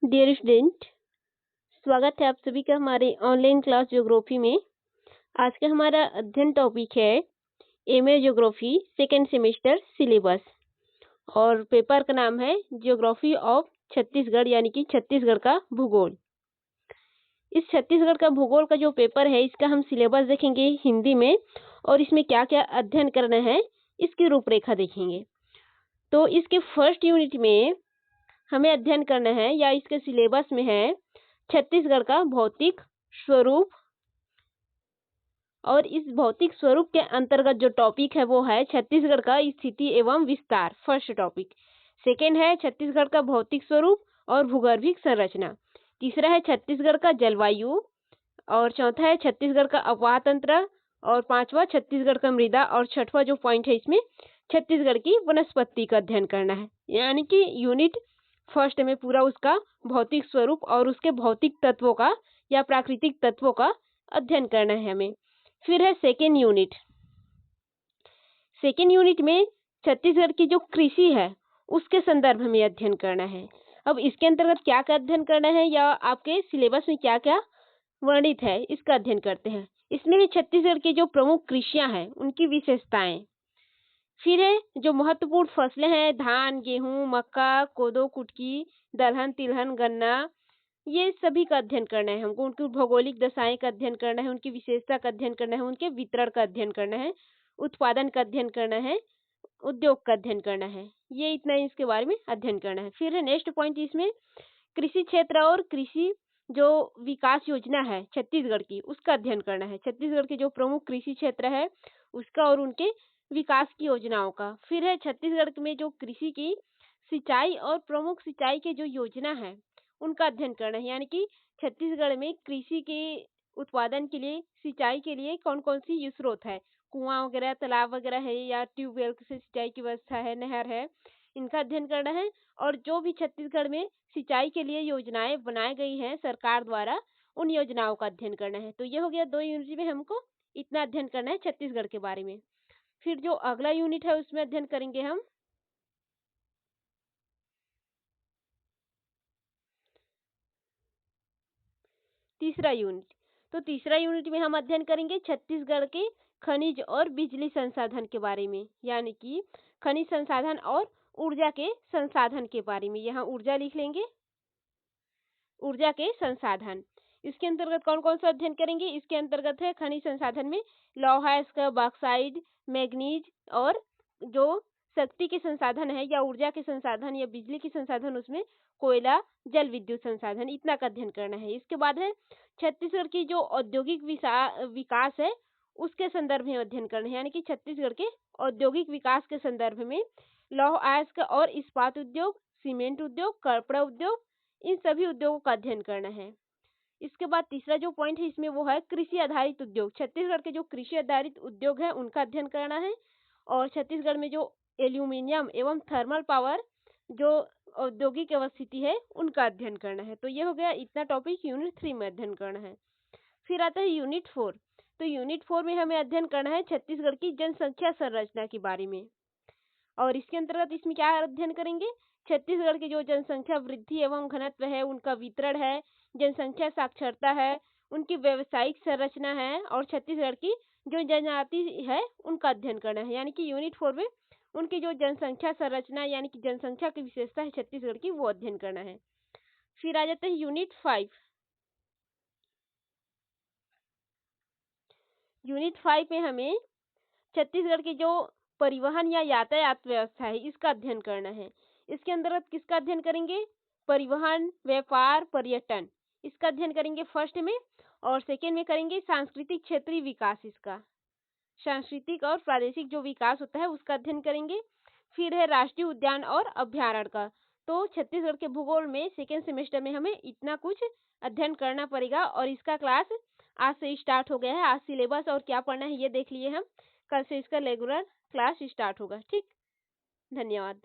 Dear student, स्वागत है आप सभी का हमारे ऑनलाइन क्लास ज्योग्राफी में। आज का हमारा अध्ययन टॉपिक है MA geography second semester syllabus और पेपर का नाम है ज्योग्राफी ऑफ छत्तीसगढ़, यानी कि छत्तीसगढ़ का भूगोल। इस छत्तीसगढ़ का भूगोल का जो पेपर है इसका हम सिलेबस देखेंगे हिंदी में और इसमें क्या क्या अध्ययन करना है इसकी रूपरेखा देखेंगे। तो इसके फर्स्ट यूनिट में हमें अध्ययन करना है या इसके सिलेबस में है छत्तीसगढ़ का भौतिक स्वरूप, और इस भौतिक स्वरूप के अंतर्गत जो टॉपिक है वो है छत्तीसगढ़ का स्थिति एवं विस्तार, फर्स्ट टॉपिक। सेकेंड है छत्तीसगढ़ का भौतिक स्वरूप और भूगर्भिक संरचना। तीसरा है छत्तीसगढ़ का जलवायु, और चौथा है छत्तीसगढ़ का अपवाह तंत्र, और पांचवा छत्तीसगढ़ का मृदा, और छठवां जो पॉइंट है इसमें छत्तीसगढ़ की वनस्पति का अध्ययन करना है। यानी कि यूनिट फर्स्ट में पूरा उसका भौतिक स्वरूप और उसके भौतिक तत्वों का या प्राकृतिक तत्वों का अध्ययन करना है हमें। फिर है सेकेंड यूनिट। सेकेंड यूनिट में छत्तीसगढ़ की जो कृषि है उसके संदर्भ में अध्ययन करना है। अब इसके अंतर्गत क्या क्या अध्ययन करना है या आपके सिलेबस में क्या क्या वर्णित है इसका अध्ययन करते हैं। इसमें छत्तीसगढ़ की जो प्रमुख कृषियां हैं उनकी विशेषताएं, फिर है जो महत्वपूर्ण फसलें हैं धान, गेहूं, मक्का, कोदो, कुटकी, दलहन, तिलहन, गन्ना, ये सभी का अध्ययन करना है हमको। उनकी भौगोलिक दशाएं का अध्ययन करना है, उनकी विशेषता का अध्ययन करना है, उनके वितरण का अध्ययन करना है, उत्पादन का अध्ययन करना है, उद्योग का अध्ययन करना है। ये इतना ही इसके बारे में अध्ययन करना है। फिर है नेक्स्ट पॉइंट, इसमें कृषि क्षेत्र और कृषि जो विकास योजना है छत्तीसगढ़ की उसका अध्ययन करना है। छत्तीसगढ़ के जो प्रमुख कृषि क्षेत्र है उसका और उनके विकास की योजनाओं का। फिर है छत्तीसगढ़ में जो कृषि की सिंचाई और प्रमुख सिंचाई के जो योजना है उनका अध्ययन करना है। यानी कि छत्तीसगढ़ में कृषि के उत्पादन के लिए सिंचाई के लिए कौन कौन सी स्रोत है, कुआं वगैरह, तालाब वगैरह है या ट्यूबवेल से सिंचाई की व्यवस्था है, नहर है, इनका अध्ययन करना है। और जो भी छत्तीसगढ़ में सिंचाई के लिए योजनाएं बनाई गई हैं सरकार द्वारा उन योजनाओं का अध्ययन करना है। तो ये हो गया 2 यूनिट में हमको इतना अध्ययन करना है छत्तीसगढ़ के बारे में। फिर जो अगला यूनिट है उसमें अध्ययन करेंगे हम तीसरा यूनिट। तो तीसरा यूनिट में हम अध्ययन करेंगे छत्तीसगढ़ के खनिज और बिजली संसाधन के बारे में, यानी कि खनिज संसाधन और ऊर्जा के संसाधन के बारे में। यहाँ ऊर्जा लिख लेंगे, ऊर्जा के संसाधन। इसके अंतर्गत कौन कौन सा अध्ययन करेंगे, इसके अंतर्गत है खनिज संसाधन में लौह, इसका बॉक्साइड, मैग्नीज, और जो शक्ति के संसाधन है या ऊर्जा के संसाधन या बिजली के संसाधन उसमें कोयला, जल विद्युत संसाधन, इतना का अध्ययन करना है। इसके बाद है छत्तीसगढ़ की जो औद्योगिक विकास है उसके संदर्भ में अध्ययन करना है। यानी कि छत्तीसगढ़ के औद्योगिक विकास के संदर्भ में लौह अयस्क और इस्पात उद्योग, सीमेंट उद्योग, कपड़ा उद्योग, इन सभी उद्योगों का अध्ययन करना है। इसके बाद तीसरा जो पॉइंट है इसमें वो है कृषि आधारित उद्योग। छत्तीसगढ़ के जो कृषि आधारित उद्योग है उनका अध्ययन करना है। और छत्तीसगढ़ में जो एल्यूमिनियम एवं थर्मल पावर जो औद्योगिक अवस्थिति है उनका अध्ययन करना है। तो ये हो गया इतना टॉपिक यूनिट 3 में अध्ययन करना है। फिर आता है यूनिट 4। तो यूनिट 4 में हमें अध्ययन करना है छत्तीसगढ़ की जनसंख्या संरचना के बारे में। और इसके अंतर्गत इसमें क्या अध्ययन करेंगे, छत्तीसगढ़ की जो जनसंख्या वृद्धि एवं घनत्व है उनका वितरण है, जनसंख्या साक्षरता है, उनकी व्यवसायिक संरचना है, और छत्तीसगढ़ की जो जनजाति है उनका अध्ययन करना है। यानी कि यूनिट 4 में उनकी जो जनसंख्या संरचना यानी कि जनसंख्या की विशेषता है छत्तीसगढ़ की वो अध्ययन करना है। फिर आ जाते हैं यूनिट 5। यूनिट 5 में हमें छत्तीसगढ़ की जो परिवहन या यातायात व्यवस्था है इसका अध्ययन करना है। इसके अंतर्गत किसका अध्ययन करेंगे, परिवहन, व्यापार, पर्यटन, इसका अध्ययन करेंगे फर्स्ट में। और सेकेंड में करेंगे सांस्कृतिक क्षेत्रीय विकास, इसका सांस्कृतिक और प्रादेशिक जो विकास होता है उसका अध्ययन करेंगे। फिर है राष्ट्रीय उद्यान और अभ्यारण्य का। तो छत्तीसगढ़ के भूगोल में सेकेंड सेमेस्टर में हमें इतना कुछ अध्ययन करना पड़ेगा और इसका क्लास आज से स्टार्ट हो गया है। आज सिलेबस और क्या पढ़ना है ये देख लिए हम, कल से इसका रेगुलर क्लास स्टार्ट होगा। ठीक, धन्यवाद।